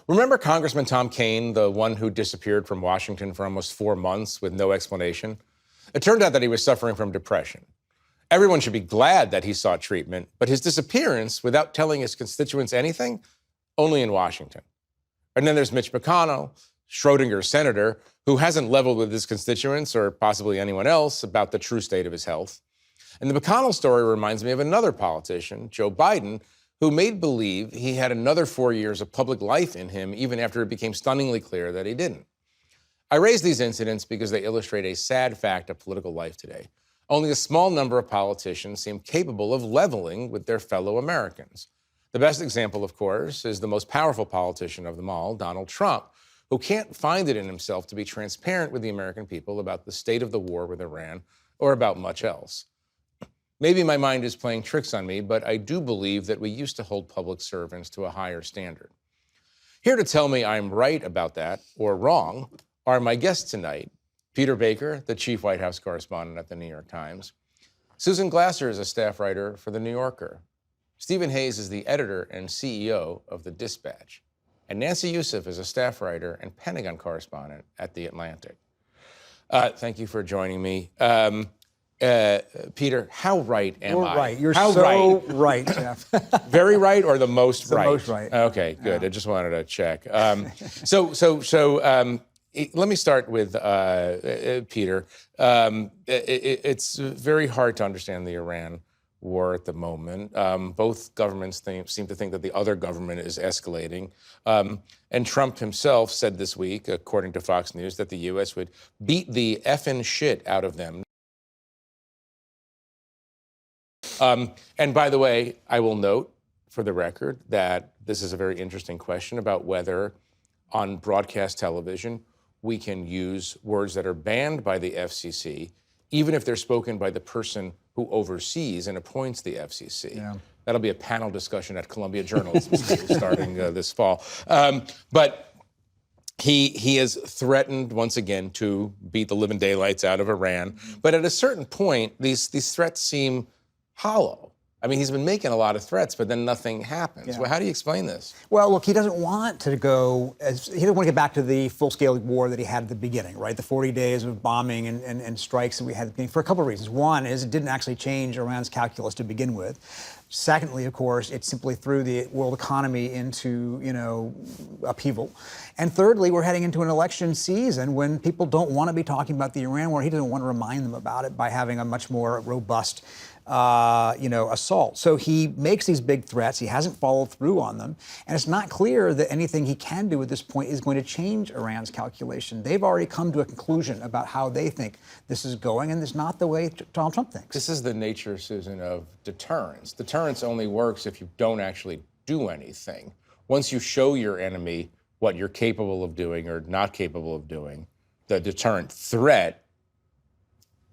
Remember Congressman Tom Kaine, the one who disappeared from Washington for almost 4 months with no explanation? It turned out that he was suffering from depression. Everyone should be glad that he sought treatment, but his disappearance, without telling his constituents anything, only in Washington. And then there's Mitch McConnell, Schrodinger's senator, who hasn't leveled with his constituents or possibly anyone else about the true state of his health. And the McConnell story reminds me of another politician, Joe Biden, who made believe he had another 4 years of public life in him, even after it became stunningly clear that he didn't. I raise these incidents because they illustrate a sad fact of political life today. Only a small number of politicians seem capable of leveling with their fellow Americans. The best example, of course, is the most powerful politician of them all, Donald Trump, who can't find it in himself to be transparent with the American people about the state of the war with Iran or about much else. Maybe my mind is playing tricks on me, but I do believe that we used to hold public servants to a higher standard. Here to tell me I'm right about that, or wrong, are my guests tonight. Peter Baker, the chief White House correspondent at the New York Times. Susan Glasser is a staff writer for The New Yorker. Stephen Hayes is the editor and CEO of The Dispatch. And Nancy Youssef is a staff writer and Pentagon correspondent at The Atlantic. Thank you for joining me. Peter, how right am I? You're right. You're how so right, Jeff. Very right or the most right? The most right. Okay, good. Yeah. I just wanted to check. Let me start with Peter. It's very hard to understand the Iran war at the moment. Both governments seem to think that the other government is escalating. And Trump himself said this week, according to Fox News, that the U.S. would beat the effing shit out of them. And by the way, I will note for the record that this is a very interesting question about whether on broadcast television we can use words that are banned by the FCC, even if they're spoken by the person who oversees and appoints the FCC. Yeah. That'll be a panel discussion at Columbia Journalism School starting this fall. But he has threatened once again to beat the living daylights out of Iran. But at a certain point, these threats seem hollow. I mean, he's been making a lot of threats, but then nothing happens. Yeah. Well, how do you explain this? Well, look, he doesn't want to go, he doesn't want to get back to the full-scale war that he had at the beginning, right? The 40 days of bombing and strikes that we had at the beginning for a couple of reasons. One is it didn't actually change Iran's calculus to begin with. Secondly, of course, it simply threw the world economy into, upheaval. And thirdly, we're heading into an election season when people don't want to be talking about the Iran war. He doesn't want to remind them about it by having a much more robust assault. So he makes these big threats. He hasn't followed through on them. And it's not clear that anything he can do at this point is going to change Iran's calculation. They've already come to a conclusion about how they think this is going, and it's not the way Donald Trump thinks. This is the nature, Susan, of deterrence. Deterrence only works if you don't actually do anything. Once you show your enemy what you're capable of doing or not capable of doing, the deterrent threat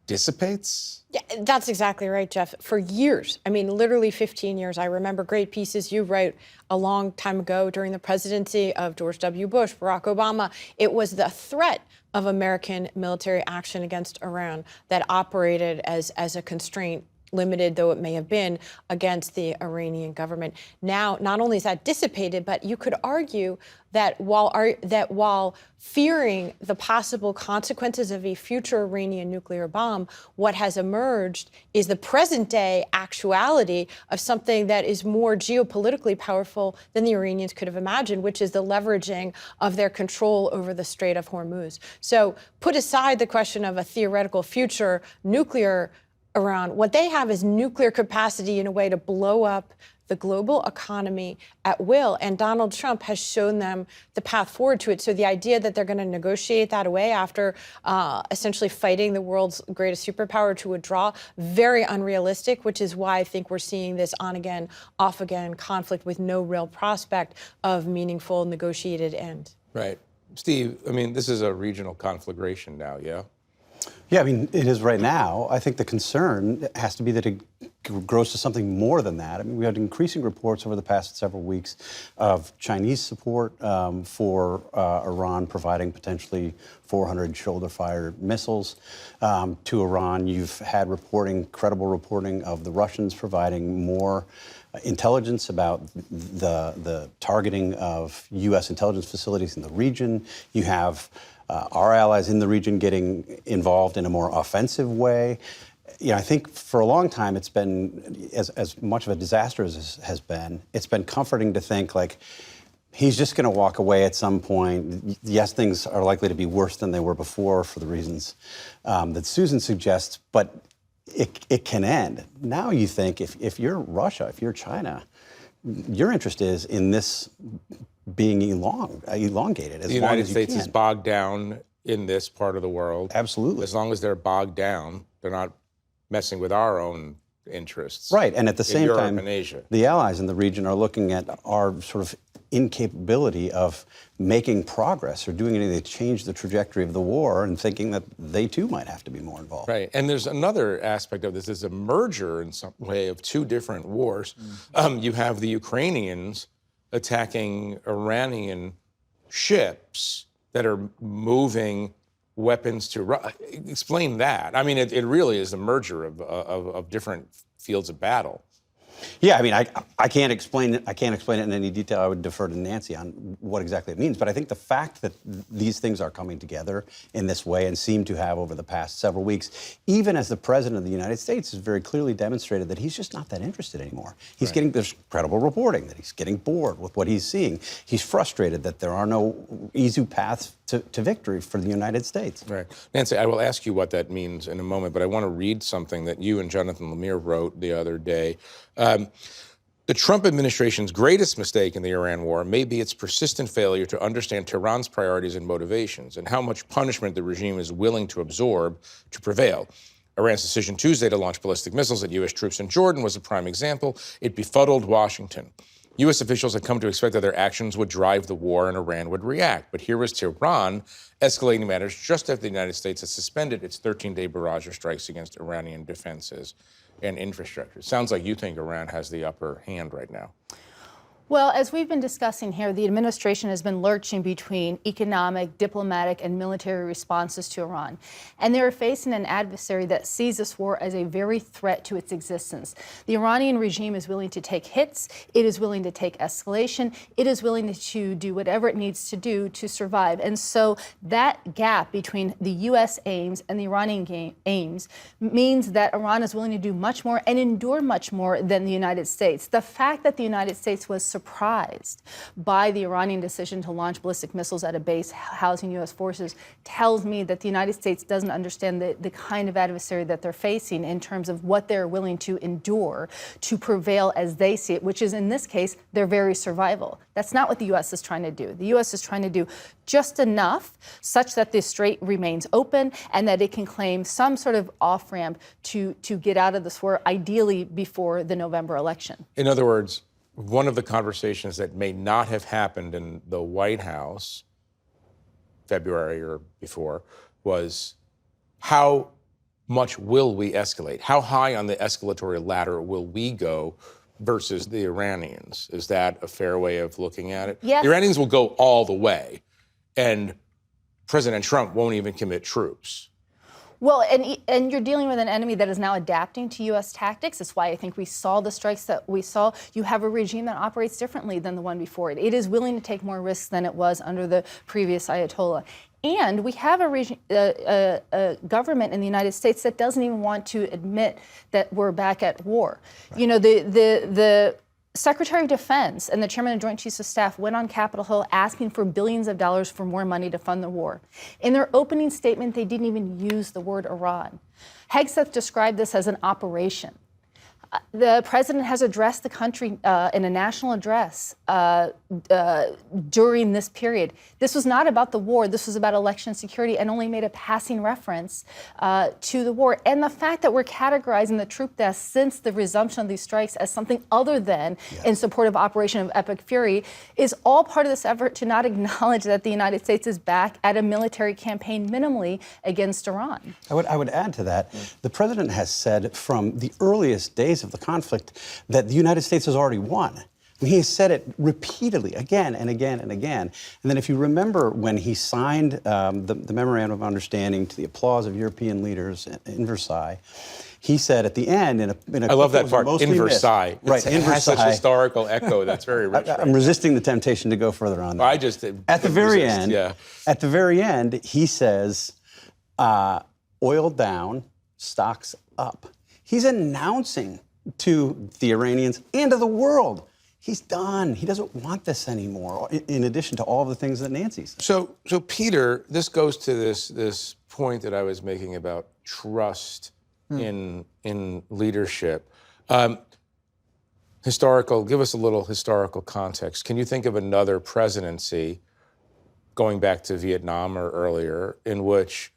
dissipates? Yeah, that's exactly right, Jeff. For years, I mean, literally 15 years, I remember great pieces you wrote a long time ago during the presidency of George W. Bush, Barack Obama. It was the threat of American military action against Iran that operated as a constraint, limited though it may have been, against the Iranian government. Now, not only is that dissipated, but you could argue that while fearing the possible consequences of a future Iranian nuclear bomb, what has emerged is the present-day actuality of something that is more geopolitically powerful than the Iranians could have imagined, which is the leveraging of their control over the Strait of Hormuz. So put aside the question of a theoretical future nuclear Iran, what they have is nuclear capacity in a way to blow up the global economy at will. And Donald Trump has shown them the path forward to it. So the idea that they're going to negotiate that away after essentially fighting the world's greatest superpower to a draw, very unrealistic, which is why I think we're seeing this on again, off again conflict with no real prospect of meaningful negotiated end. Right. Steve, I mean, this is a regional conflagration now, yeah? Yeah, I mean, it is right now. I think the concern has to be that it grows to something more than that. I mean, we had increasing reports over the past several weeks of Chinese support for Iran providing potentially 400 shoulder-fired missiles to Iran. You've had credible reporting of the Russians providing more intelligence about the targeting of U.S. intelligence facilities in the region. You have our allies in the region getting involved in a more offensive way. I think for a long time it's been, as much of a disaster as has been, it's been comforting to think like he's just going to walk away at some point. Yes, things are likely to be worse than they were before for the reasons that Susan suggests, but it can end. Now you think if you're Russia, if you're China, your interest is in this being elongated as the long United as you States can. is bogged down in this part of the world. Absolutely. As long as they're bogged down, they're not messing with our own interests. Right, and at the same Europe time, and Asia. the allies in the region are looking at our sort of incapability of making progress or doing anything to change the trajectory of the war and thinking that they too might have to be more involved. Right, and there's another aspect of this. Is a merger in some way of two different wars. You have the Ukrainians attacking Iranian ships that are moving weapons to Russia. Explain that. I mean, it really is a merger of different fields of battle. Yeah, I mean, I can't explain it. I can't explain it in any detail. I would defer to Nancy on what exactly it means. But I think the fact that these things are coming together in this way and seem to have over the past several weeks, even as the president of the United States has very clearly demonstrated that he's just not that interested anymore. He's getting, there's credible reporting that he's getting bored with what he's seeing. He's frustrated that there are no easy paths to victory for the United States. Right. Nancy, I will ask you what that means in a moment, but I want to read something that you and Jonathan Lemire wrote the other day. The Trump administration's greatest mistake in the Iran war may be its persistent failure to understand Tehran's priorities and motivations and how much punishment the regime is willing to absorb to prevail. Iran's decision Tuesday to launch ballistic missiles at U.S. troops in Jordan was a prime example. It befuddled Washington. U.S. officials had come to expect that their actions would drive the war and Iran would react. But here was Tehran escalating matters just after the United States had suspended its 13-day barrage of strikes against Iranian defenses and infrastructure. Sounds like you think Iran has the upper hand right now. Well, as we've been discussing here, the administration has been lurching between economic, diplomatic, and military responses to Iran. And they're facing an adversary that sees this war as a very threat to its existence. The Iranian regime is willing to take hits. It is willing to take escalation. It is willing to do whatever it needs to do to survive. And so that gap between the U.S. aims and the Iranian aims means that Iran is willing to do much more and endure much more than the United States. The fact that the United States was surprised by the Iranian decision to launch ballistic missiles at a base housing U.S. forces tells me that the United States doesn't understand the kind of adversary that they're facing in terms of what they're willing to endure to prevail as they see it, which is in this case, their very survival. That's not what the U.S. is trying to do. The U.S. is trying to do just enough such that the strait remains open and that it can claim some sort of off-ramp to get out of this war, ideally before the November election. In other words, one of the conversations that may not have happened in the White House, February or before, was how much will we escalate? How high on the escalatory ladder will we go versus the Iranians? Is that a fair way of looking at it? Yes. The Iranians will go all the way, and President Trump won't even commit troops. Well, and you're dealing with an enemy that is now adapting to U.S. tactics. That's why I think we saw the strikes that we saw. You have a regime that operates differently than the one before it. It is willing to take more risks than it was under the previous Ayatollah. And we have a government in the United States that doesn't even want to admit that we're back at war. Right. You know, the Secretary of Defense and the Chairman of the Joint Chiefs of Staff went on Capitol Hill asking for billions of dollars for more money to fund the war. In their opening statement, they didn't even use the word Iran. Hegseth described this as an operation. The president has addressed the country in a national address during this period. This was not about the war. This was about election security and only made a passing reference to the war. And the fact that we're categorizing the troop deaths since the resumption of these strikes as something other than in support of Operation of Epic Fury is all part of this effort to not acknowledge that the United States is back at a military campaign minimally against Iran. I would add to that, the president has said from the earliest days of the conflict that the United States has already won. He has said it repeatedly, again and again and again. And then if you remember when he signed the Memorandum of Understanding to the applause of European leaders in Versailles, he said at the end, in a I love quote that part, mostly in Versailles. missed, right, in It has such Versailles. historical echo that's very rich. I'm resisting the temptation to go further on that. I just at the very resist, end, yeah. At the very end, he says, oil down, stocks up. He's announcing to the Iranians and to the world, he's done. He doesn't want this anymore, in addition to all the things that Nancy said. So Peter, this goes to this point that I was making about trust in leadership. Give us a little historical context. Can you think of another presidency, going back to Vietnam or earlier, in which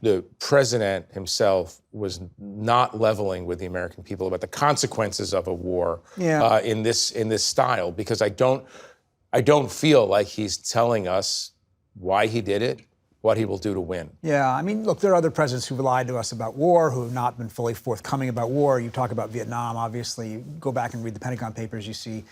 the president himself was not leveling with the American people about the consequences of a war in this style? Because I don't feel like he's telling us why he did it, what he will do to win. Yeah, I mean, look, there are other presidents who've lied to us about war, who have not been fully forthcoming about war. You talk about Vietnam, obviously. You go back and read the Pentagon Papers, you see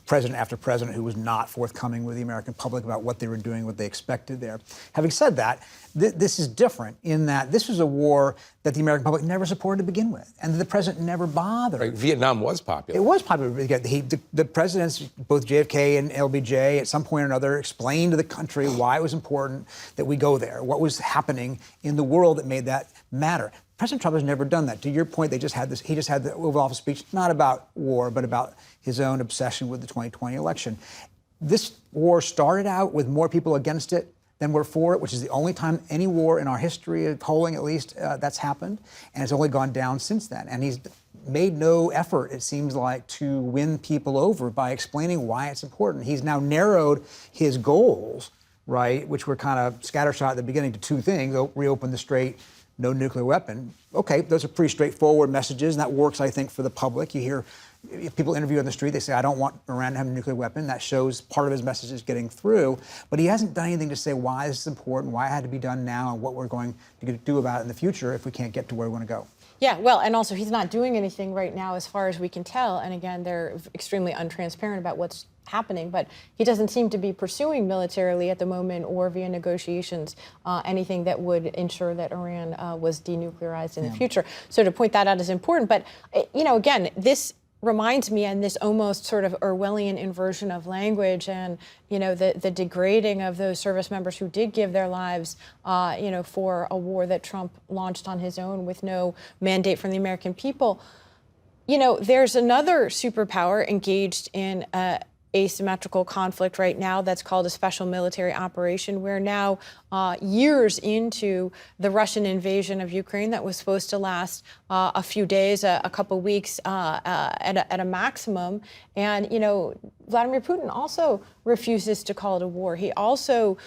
president after president who was not forthcoming with the American public about what they were doing, what they expected there. Having said that, this is different in that this was a war that the American public never supported to begin with, and the president never bothered. Right, Vietnam was popular. It was popular. The presidents, both JFK and LBJ, at some point or another, explained to the country why it was important that we go there, what was happening in the world that made that matter. President Trump has never done that. To your point, he just had the Oval Office speech, not about war, but about his own obsession with the 2020 election. This war started out with more people against it than were for it, which is the only time any war in our history, polling at least, that's happened. And it's only gone down since then. And he's made no effort, it seems like, to win people over by explaining why it's important. He's now narrowed his goals, right, which were kind of scattershot at the beginning, to two things: reopen the strait, no nuclear weapon. Okay, those are pretty straightforward messages, and that works, I think, for the public. You hear if people interview on the street, they say, I don't want Iran to have a nuclear weapon. That shows part of his message is getting through. But he hasn't done anything to say why this is important, why it had to be done now, and what we're going to do about it in the future if we can't get to where we want to go. Yeah, well, and also he's not doing anything right now as far as we can tell. And again, they're extremely untransparent about what's happening, but he doesn't seem to be pursuing militarily at the moment or via negotiations anything that would ensure that Iran was denuclearized in the future. So to point that out is important. But, again, this reminds me, and this almost sort of Orwellian inversion of language and, the degrading of those service members who did give their lives, for a war that Trump launched on his own with no mandate from the American people. There's another superpower engaged in asymmetrical conflict right now that's called a special military operation. We're now years into the Russian invasion of Ukraine that was supposed to last a few days, a couple weeks at a maximum. And, Vladimir Putin also refuses to call it a war. He also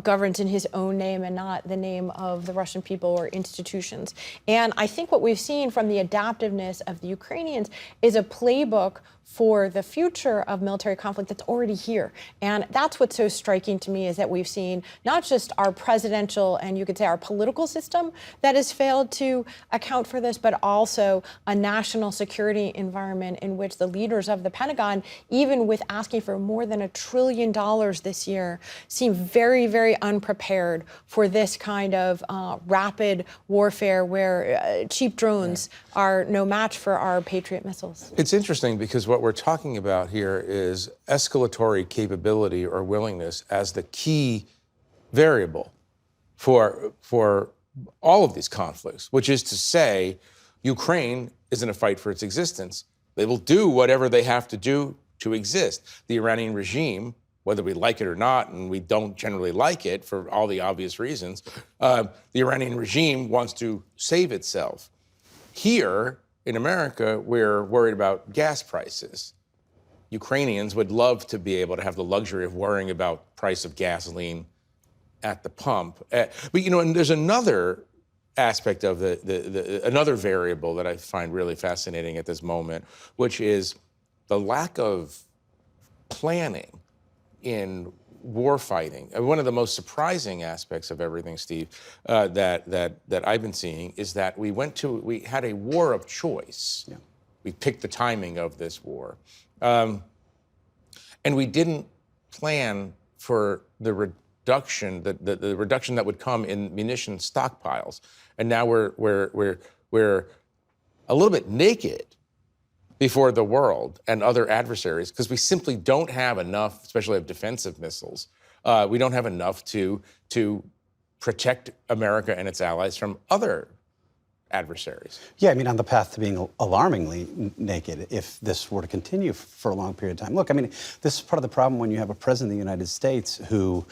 governs in his own name and not the name of the Russian people or institutions. And I think what we've seen from the adaptiveness of the Ukrainians is a playbook for the future of military conflict that's already here. And that's what's so striking to me, is that we've seen not just our presidential and you could say our political system that has failed to account for this, but also a national security environment in which the leaders of the Pentagon, even with asking for more than $1 trillion this year, seem very, very unprepared for this kind of rapid warfare where cheap drones are no match for our Patriot missiles. It's interesting because what we're talking about here is escalatory capability or willingness as the key variable for all of these conflicts, which is to say Ukraine is in a fight for its existence. They will do whatever they have to do to exist. The Iranian regime, whether we like it or not, and we don't generally like it for all the obvious reasons, the Iranian regime wants to save itself. Here in America, we're worried about gas prices. Ukrainians would love to be able to have the luxury of worrying about price of gasoline at the pump. But, and there's another aspect of another variable that I find really fascinating at this moment, which is the lack of planning in war fighting. One of the most surprising aspects of everything, Steve, that I've been seeing is that we had a war of choice. Yeah. We picked the timing of this war. And we didn't plan for the reduction, the reduction that would come in munition stockpiles. And now we're a little bit naked before the world and other adversaries because we simply don't have enough, especially of defensive missiles. We don't have enough to protect America and its allies from other adversaries. Yeah, I mean, on the path to being alarmingly naked if this were to continue for a long period of time. Look, I mean, this is part of the problem when you have a president of the United States who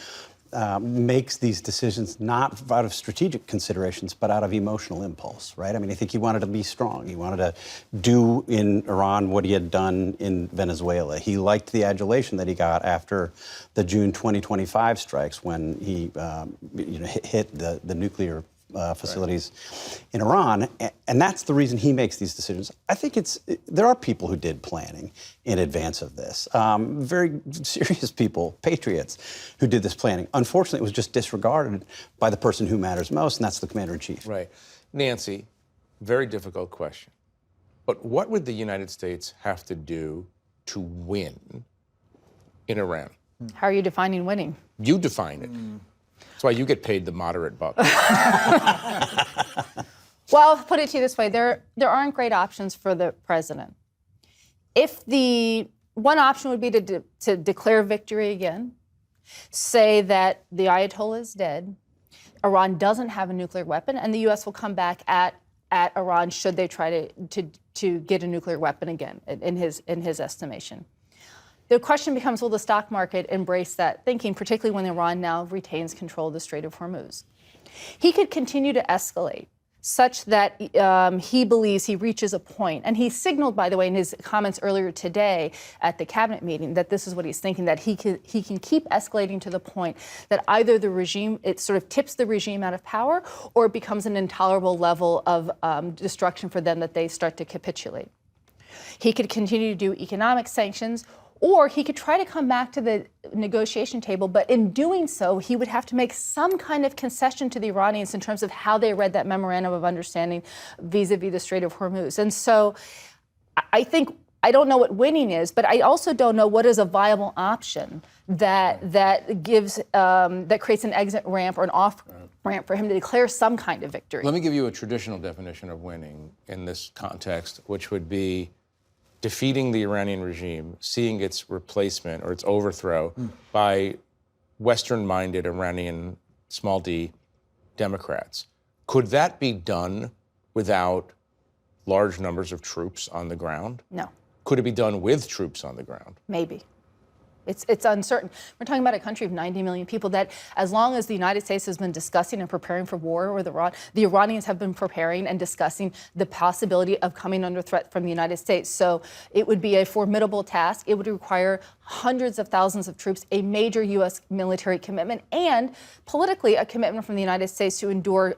makes these decisions not out of strategic considerations, but out of emotional impulse, right? I mean, I think he wanted to be strong. He wanted to do in Iran what he had done in Venezuela. He liked the adulation that he got after the June 2025 strikes when he hit the nuclear facilities in Iran, and that's the reason he makes these decisions. I think there are people who did planning in advance of this, very serious people, patriots, who did this planning. Unfortunately, it was just disregarded by the person who matters most, and that's the commander-in-chief. Right. Nancy, very difficult question. But what would the United States have to do to win in Iran? How are you defining winning? You define it. That's why you get paid the moderate buck. Well, I'll put it to you this way. There aren't great options for the president. If the one option would be to declare victory again, say that the Ayatollah is dead, Iran doesn't have a nuclear weapon, and the U.S. will come back at Iran should they try to get a nuclear weapon again, in his estimation. The question becomes, will the stock market embrace that thinking, particularly when Iran now retains control of the Strait of Hormuz? He could continue to escalate such that he believes he reaches a point, and he signaled, by the way, in his comments earlier today at the cabinet meeting that this is what he's thinking, that he can keep escalating to the point that either the regime, it sort of tips the regime out of power, or it becomes an intolerable level of destruction for them that they start to capitulate. He could continue to do economic sanctions, or he could try to come back to the negotiation table, but in doing so, he would have to make some kind of concession to the Iranians in terms of how they read that memorandum of understanding vis-a-vis the Strait of Hormuz. And so I think, I don't know what winning is, but I also don't know what is a viable option that gives, that creates an exit ramp or an off ramp for him to declare some kind of victory. Let me give you a traditional definition of winning in this context, which would be defeating the Iranian regime, seeing its replacement or its overthrow by Western-minded Iranian, small d, Democrats. Could that be done without large numbers of troops on the ground? No. Could it be done with troops on the ground? Maybe. It's uncertain. We're talking about a country of 90 million people that, as long as the United States has been discussing and preparing for war with Iran, the Iranians have been preparing and discussing the possibility of coming under threat from the United States. So it would be a formidable task. It would require hundreds of thousands of troops, a major U.S. military commitment, and politically a commitment from the United States to endure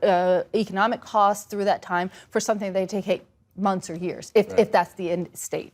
economic costs through that time for something that they take months or years, if that's the end state.